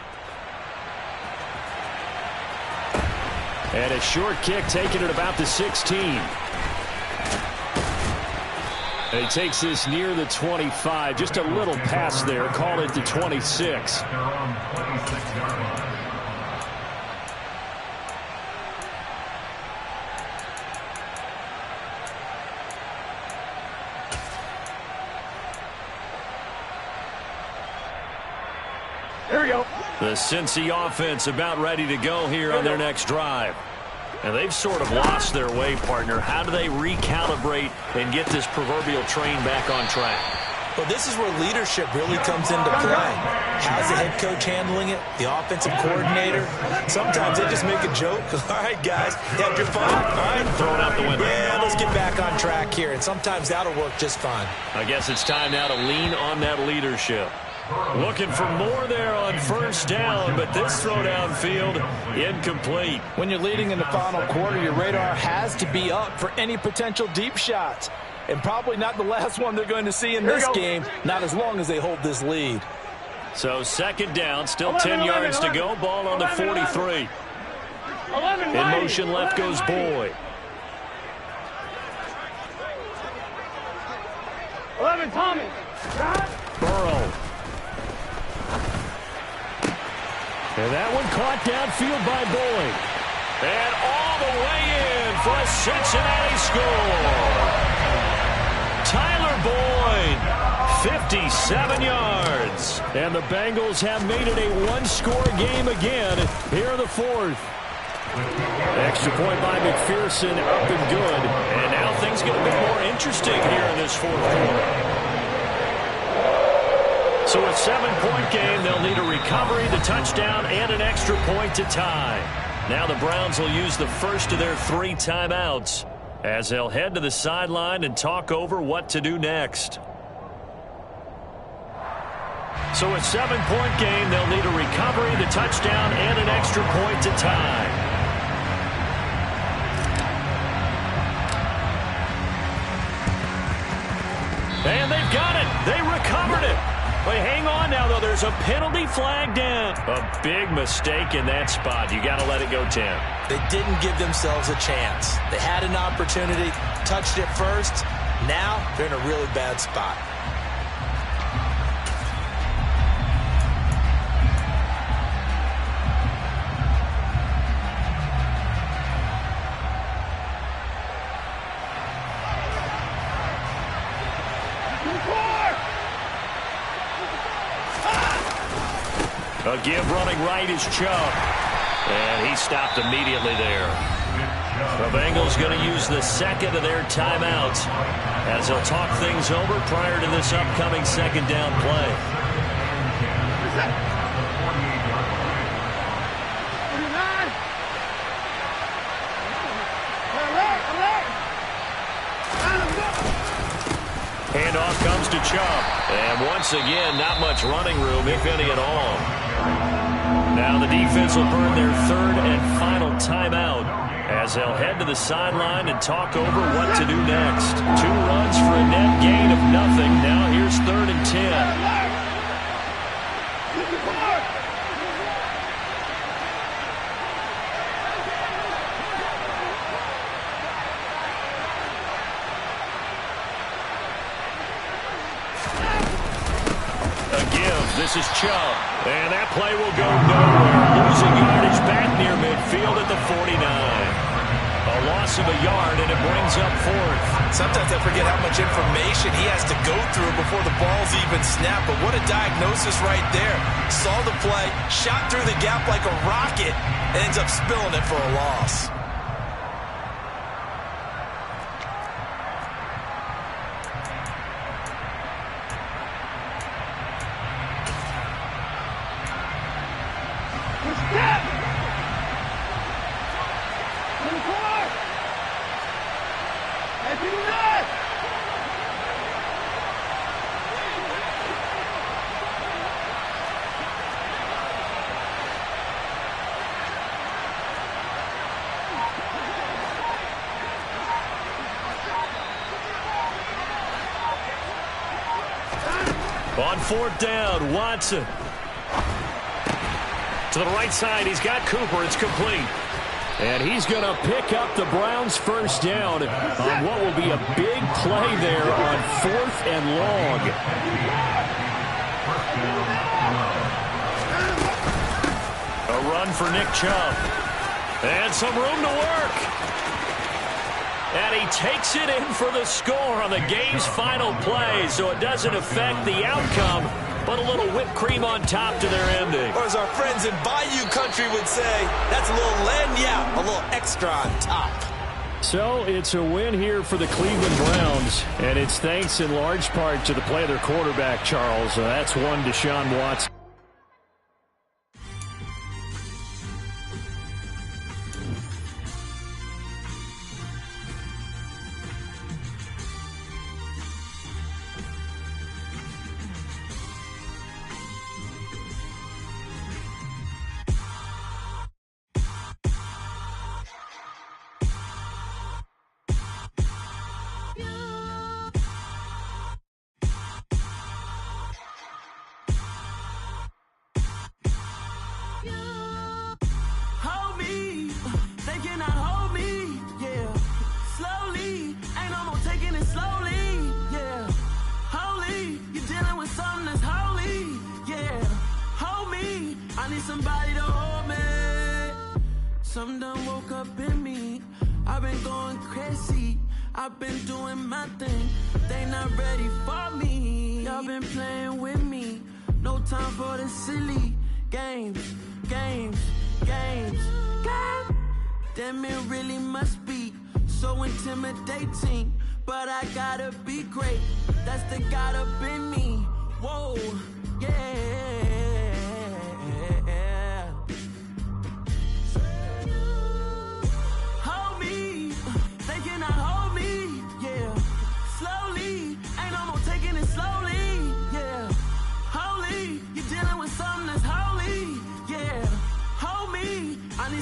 And a short kick taken at about the 16. He takes this near the 25. Just a little pass there. Call it the 26. They're on 26-yard line. Here we go. The Cincy offense about ready to go here on their next drive. And they've sort of lost their way, partner. How do they recalibrate and get this proverbial train back on track? Well, this is where leadership really comes into play. How's the head coach handling it? The offensive coordinator? Sometimes they just make a joke. All right, guys, you had your fun? All right. Throw it out the window. Yeah, let's get back on track here. And sometimes that'll work just fine. I guess it's time now to lean on that leadership. Looking for more there on first down, but this throw downfield incomplete. When you're leading in the final quarter, your radar has to be up for any potential deep shots. And probably not the last one they're going to see in this game, not as long as they hold this lead. So second down, still 10 yards to go. Ball on the 43. In motion left goes Boyd. 11, Tommy. Burrow. And that one caught downfield by Boyd. And all the way in for a Cincinnati score. Tyler Boyd, 57 yards. And the Bengals have made it a one-score game again here in the fourth. Extra point by McPherson, up and good. And now things get a bit more interesting here in this fourth quarter. So a 7-point game, they'll need a recovery, the touchdown, and an extra point to tie. Now the Browns will use the first of their 3 timeouts as they'll head to the sideline and talk over what to do next. So a 7-point game, they'll need a recovery, the touchdown, and an extra point to tie. And they've got it. They recovered it. But hang on now, though. There's a penalty flag down. A big mistake in that spot. You got to let it go 10. They didn't give themselves a chance. They had an opportunity, touched it first. Now they're in a really bad spot. A give running right is Chubb. And he stopped immediately there. The Bengals going to use the second of their timeouts as they'll talk things over prior to this upcoming second down play. Handoff comes to Chubb. And once again, not much running room, if any at all. Now the defense will burn their third and final timeout as they'll head to the sideline and talk over what to do next. 2 runs for a net gain of nothing. Now here's 3rd and 10. This is Chubb, and that play will go nowhere. Losing yardage back near midfield at the 49. A loss of a yard, and it brings up 4th. Sometimes I forget how much information he has to go through before the ball's even snapped, but what a diagnosis right there. Saw the play, shot through the gap like a rocket, and ends up spilling it for a loss. On 4th down, Watson. To the right side, he's got Cooper. It's complete. And he's going to pick up the Browns' first down on what will be a big play there on 4th and long. A run for Nick Chubb. And some room to work. And he takes it in for the score on the game's final play, so it doesn't affect the outcome, but a little whipped cream on top to their ending. Or as our friends in Bayou Country would say, that's a little lagniappe, a little extra on top. So it's a win here for the Cleveland Browns, and it's thanks in large part to the play of their quarterback, Charles. That's one Deshaun Watson. Somebody to hold me. Something done woke up in me. I've been going crazy. I've been doing my thing. They not ready for me. Y'all been playing with me. No time for the silly games. Damn, it really must be so intimidating. But I gotta be great. That's the God up in me. Whoa, yeah.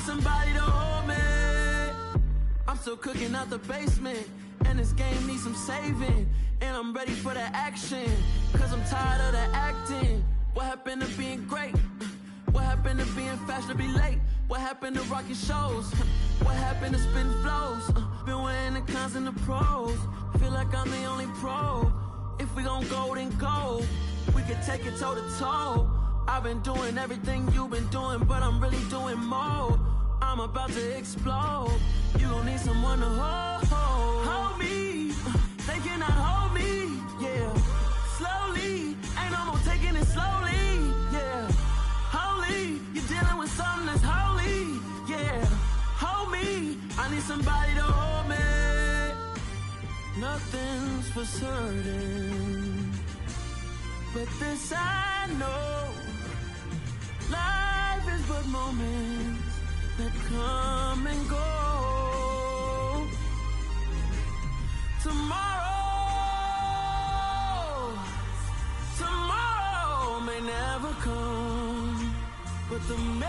Somebody to hold me. I'm still cooking out the basement, and this game needs some saving. And I'm ready for the action, cause I'm tired of the acting. What happened to being great? What happened to being fashionably late? What happened to rocking shows? What happened to spin flows? Been wearing the cons and the pros. Feel like I'm the only pro. If we gon' go, then go. We could take it toe to toe. I've been doing everything you've been doing, but I'm really doing more. I'm about to explode. You gon' need someone to hold me. They cannot hold me, yeah. Slowly, ain't no more taking it slowly, yeah. Holy, you're dealing with something that's holy, yeah. Hold me, I need somebody to hold me. Nothing's for certain, but this I know. Life is but moments that come and go. Tomorrow may never come, but the memories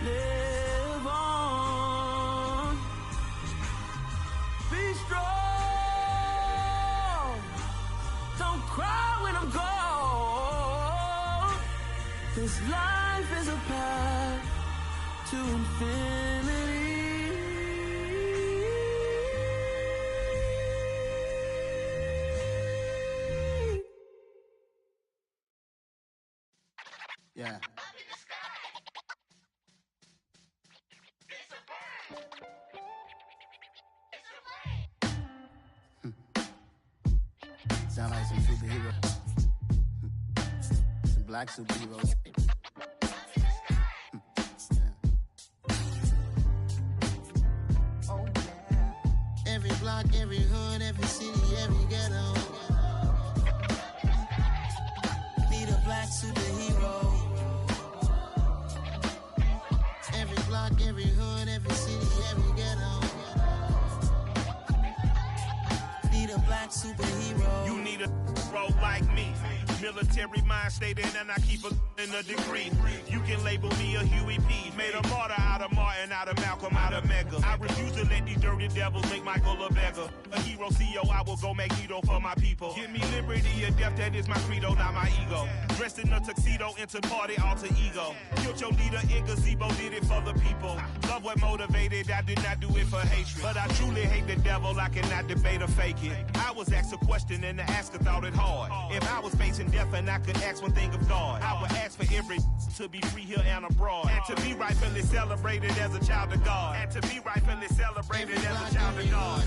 live on. Be strong, don't cry when I'm gone. This life is a path to infinity. Yeah. Sound like some superheroes. Some black superheroes. Oh, yeah. Every block, every hood, every city, every ghetto. Need a black superhero. Every block, every hood, every city, every ghetto. Need a a black superhero. You need a bro like me. Military mind stated, and I keep in a degree. You can label me a Huey P. Made a martyr out of Martin, out of Malcolm, out of Mega. I refuse to let these dirty devils make Michael a beggar. A hero CEO, I will go Magneto for my people. Give me liberty or death, that is my credo, not my ego. Dressed in a tuxedo, into party, alter ego. Killed your leader in gazebo, did it for the people. Love what motivated, I did not do it for hatred. But I truly hate the devil, I cannot debate or fake it. I was asked a question and the asker thought it hard. If I was facing death and I could ask one thing of God, I would ask for every to be free here and abroad. And to be rightfully celebrated as a child of God. And to be rightfully celebrated as a child of God.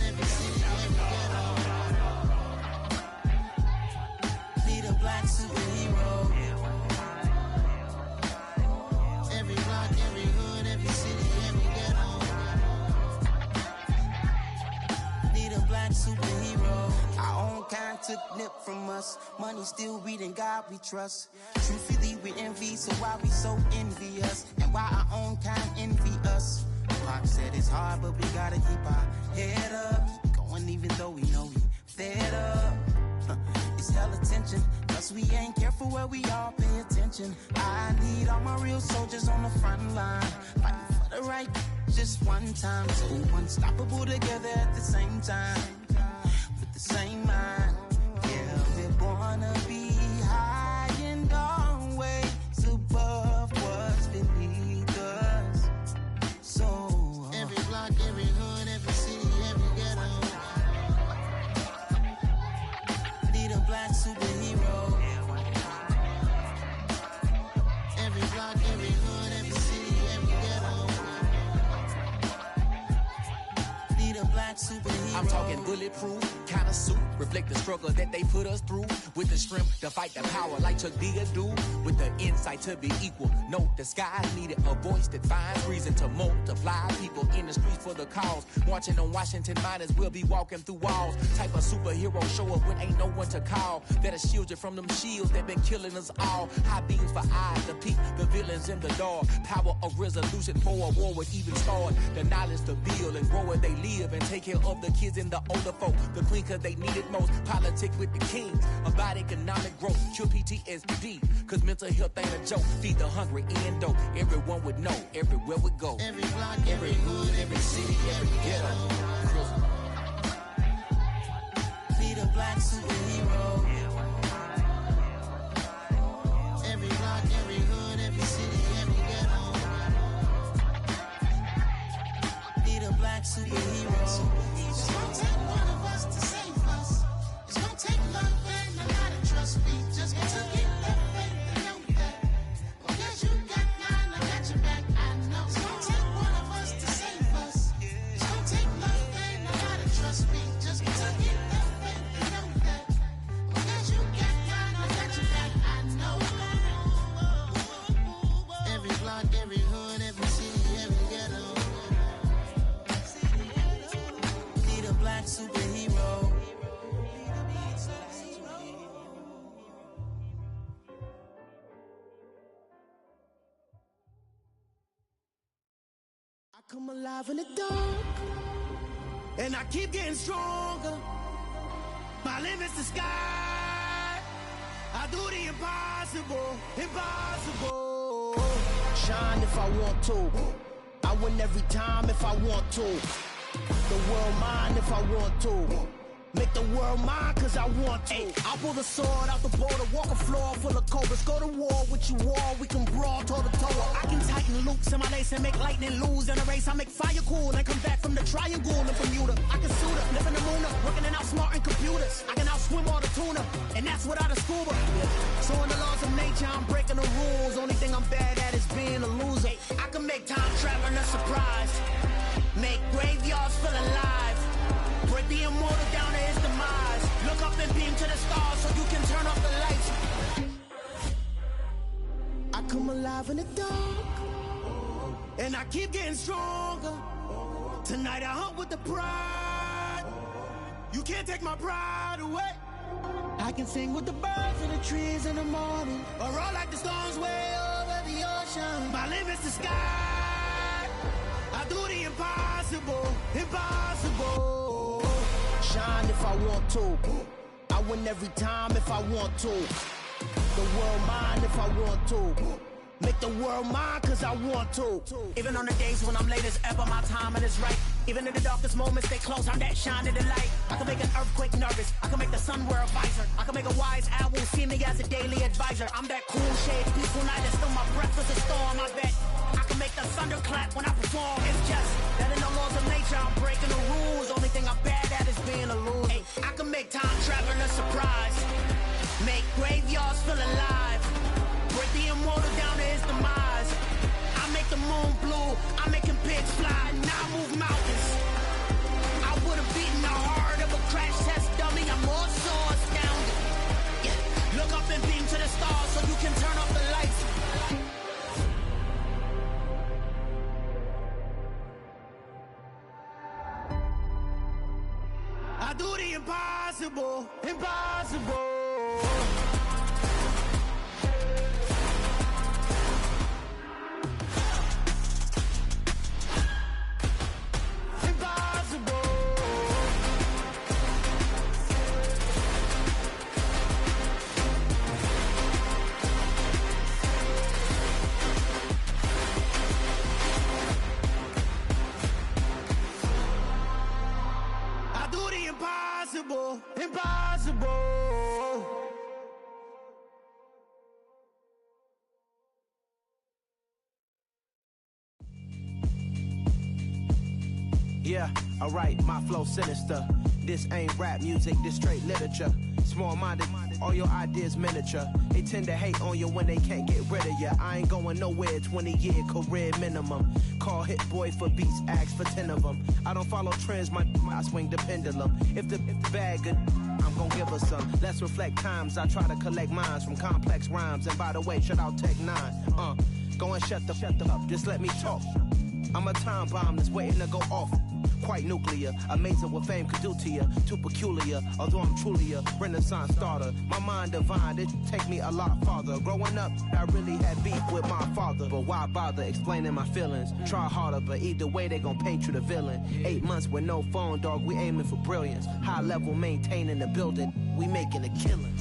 Need a black superhero. Every block, every hood, every city, every ghetto. Need a black superhero. Our own kind took nip from us. Money still reading God we trust. Truthfully we envy, so why we so envious? And why our own kind envy us? Pac said it's hard, but we gotta keep our head up. Going even though we know we fed up. It's hella tension, cause we ain't careful where we all pay attention. I need all my real soldiers on the front line, fighting for the right just one time. So unstoppable together at the same time, with the same mind. Yeah, we're gonna be high and always above what's beneath us. So every block, every hood, every city, every ghetto. Need a black superhero. Every block, every hood, every city, every ghetto. Need a black superhero. I'm talking bulletproof kind of suit, reflect the struggle that they put us through. With the strength to fight the power like Chuck D do. With the insight to be equal. Note the skies needed a voice that finds reason to multiply. People in the streets for the cause. Marching on Washington, might as well be walking through walls. Type of superhero show up when ain't no one to call. That'll shield you from them shields that been killing us all. High beams for eyes to peek the villains in the dark. Power of resolution for a war would even start. The knowledge to build and grow where they live and take care of the kids and the older folk. The queen cause they need it most. Politic with the kings. About economic growth. Cure PTSD. Cause mental health ain't a joke. Feed the hungry and dope. Everyone would know. Everywhere we go. Every block, every hood, every city, every ghetto. Need a black superhero. Every block, every hood, every city, every ghetto. Need a black superhero. It's gonna take one of us to save us. It's gonna take love and a lot of trust. We just got to get that faith and know that. Because you got mine, I got your back. I know. It's gonna take one of us to save us. It's gonna take love and a lot of trust. We just got to get that faith and know that. Because you got mine, I got your back. I know. Every block, every hood, every city, every ghetto. Need a black superhero. I come alive in the dark, and I keep getting stronger. My limit's the sky. I do the impossible, impossible. Shine if I want to. I win every time if I want to. The world mine if I want to. Make the world mine cause I want to. Ay, I'll pull the sword out the border, walk a floor full of cobras. Go to war with you all, we can brawl toe to toe. I can tighten loops in my lace and make lightning lose in a race. I make fire cool and come back from the triangle in Bermuda. I can suit up, live in the moon up, working and outsmarting computers. I can outswim all the tuna, and that's without a scuba. So in the laws of nature, I'm breaking the rules. Only thing I'm bad at is being a loser. I can make time traveling a surprise. Make graveyards feel alive. Break the immortal down to his demise. Look up and beam to the stars so you can turn off the lights. I come alive in the dark, and I keep getting stronger. Tonight I hunt with the pride. You can't take my pride away. I can sing with the birds and the trees in the morning, or roll like the storms way over the ocean. My limit's the sky. I do the impossible, impossible. shine if I want to. I win every time if I want to. The world mine if I want to. Make the world mine cause I want to. Even on the days when I'm late as ever, my timing is right. Even in the darkest moments, they close, I'm that shine in the light. I can make an earthquake nervous, I can make the sun wear a visor. I can make a wise owl see me as a daily advisor. I'm that cool shade, peaceful night, that's still my breath is a storm, I bet. I can make the thunder clap when I perform. It's just that in the laws of nature, I'm breaking the rules. Only thing I'm bad at is being a loser. Hey, I can make time travel a surprise. Make graveyards feel alive. Break the immortal down to his demise. I make the moon blue, I'm making pigs fly. Now I move mountains. I would've beaten the heart of a crash test dummy. I'm more so astounded. Yeah. Look up and beam to the stars so you can turn off the lights. I do the impossible, impossible. Impossible, impossible. Yeah, alright, my flow sinister. This ain't rap music, this straight literature. Small-minded, all your ideas miniature. They tend to hate on you when they can't get rid of you. I ain't going nowhere, 20-year career minimum. Call Hit Boy for beats, ask for 10 of them. I don't follow trends, I swing the pendulum. If the bag good, I'm gon' give her some. Let's reflect times, I try to collect minds from complex rhymes. And by the way, shout out Tech 9. Go and shut the up, just let me talk. I'm a time bomb that's waiting to go off. Quite nuclear, amazing what fame could do to you. Too peculiar, although I'm truly a renaissance starter. My mind divine, it take me a lot farther. Growing up, I really had beef with my father. But why bother explaining my feelings? Try harder, but either way they gon' paint you the villain. 8 months with no phone, dog, we aiming for brilliance. High level maintaining the building, we making a killing.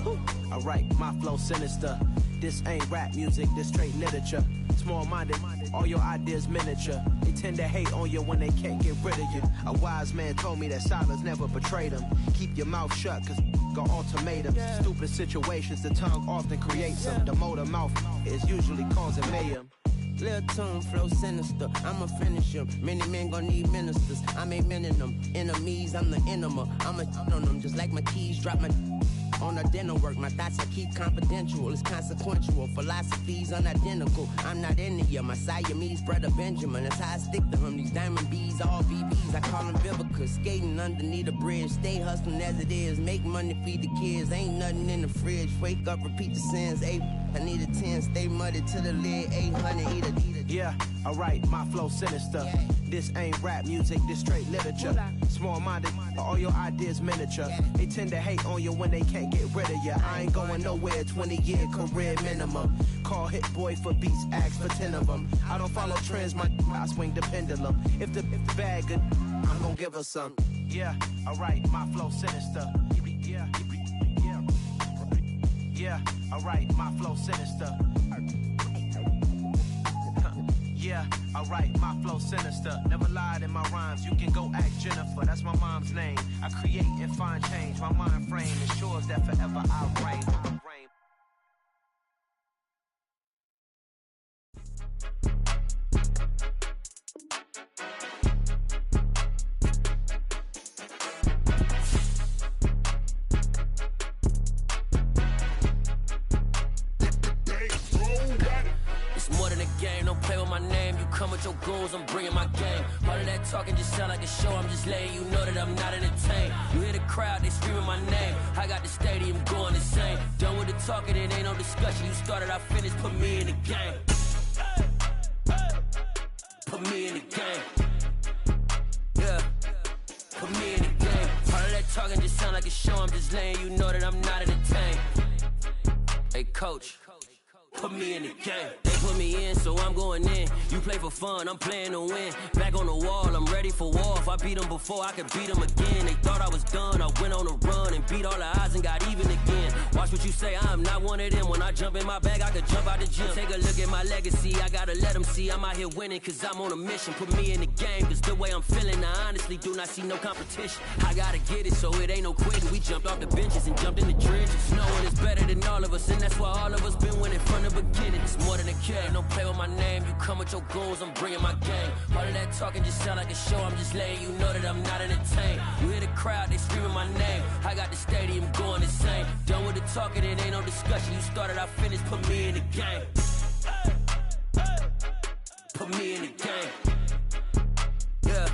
Alright, my flow sinister. This ain't rap music, this straight literature. Small-minded, all your ideas miniature. They tend to hate on you when they can't get rid of you. A wise man told me that silence never betrayed him. Keep your mouth shut, cause got ultimatums. Stupid situations, the tongue often creates them. The motor mouth is usually causing mayhem. Lil' tune, flow sinister, I'ma finish him. Many men gon' need ministers, I'm aiming them. Enemies, I'm the enema. I'ma on them, just like my keys, drop my on the dinner work. My thoughts I keep confidential, it's consequential. Philosophies unidentical, I'm not into you. My Siamese brother Benjamin, that's how I stick to him. These diamond bees, all BBs, I call them Vivica. Skating underneath a bridge, stay hustling as it is. Make money, feed the kids, ain't nothing in the fridge. Wake up, repeat the sins, I need a 10, stay muddy to the lid, 800, eat it. Yeah, alright, my flow sinister. This ain't rap music, this straight literature. Small-minded, all your ideas miniature. They tend to hate on you when they can't get rid of you. I ain't going nowhere, 20-year career minimum. Call Hit Boy for beats, ask for 10 of them. I don't follow trends, I swing the pendulum. If the bag good, I'm gon' give her some. Yeah, alright, my flow sinister. Yeah, alright, my flow sinister. Yeah, alright, my flow sinister. Never lied in my rhymes, you can go ask Jennifer. That's my mom's name. I create and find change. My mind frame ensures that forever I'll reign. Come with your goons, I'm bringing my game. All of that talking just sound like a show. I'm just letting you know that I'm not entertained. You hear the crowd, they screaming my name. I got the stadium going insane. Done with the talking, it ain't no discussion. You started, I finished, put me in the game. Put me in the game. Yeah, put me in the game. All of that talking just sound like a show. I'm just letting you know that I'm not entertained. Hey, coach. put me in the game. They put me in, so I'm going in. You play for fun, I'm playing to win. Back on the wall, I'm ready for war. If I beat them before, I could beat them again. They thought I was done, I went on a run and beat all the odds and got even again. Watch what you say, I'm not one of them. When I jump in my bag, I could jump out the gym. Take a look at my legacy, I gotta let them see I'm out here winning, cause I'm on a mission. Put me in the game, cause the way I'm feeling, I honestly do not see no competition. I gotta get it, so it ain't no quitting. We jumped off the benches and jumped in the trenches. No one is better than all of us, and that's why all of us been winning from the beginning. It's more than a game, don't play with my name. You come with your goons, I'm bringing my game. All of that talking just sound like a show, I'm just letting you know that I'm not entertained. You hear the crowd, they screaming my name. I got the stadium going insane. Done with the talking, it ain't no discussion. You started, I finished, put me in the game. Put me in the game. Yeah,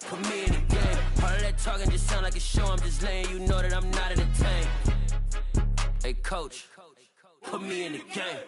put me in the game. All of that talking just sound like a show, I'm just letting you know that I'm not entertained. Hey coach, put me in the game.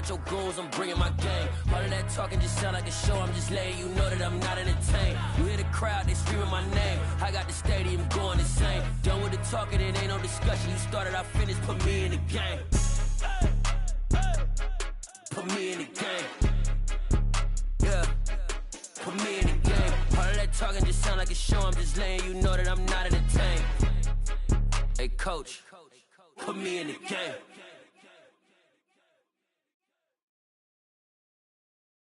Your goons, I'm bringing my game. All of that talking just sound like a show, I'm just letting you know that I'm not entertained. You hear the crowd, they screaming my name. I got the stadium going insane. Done with the talking, it ain't no discussion. You started, I finished, put me in the game. Put me in the game. Yeah, put me in the game. All of that talking just sound like a show, I'm just letting you know that I'm not entertained. Hey coach, put me in the game.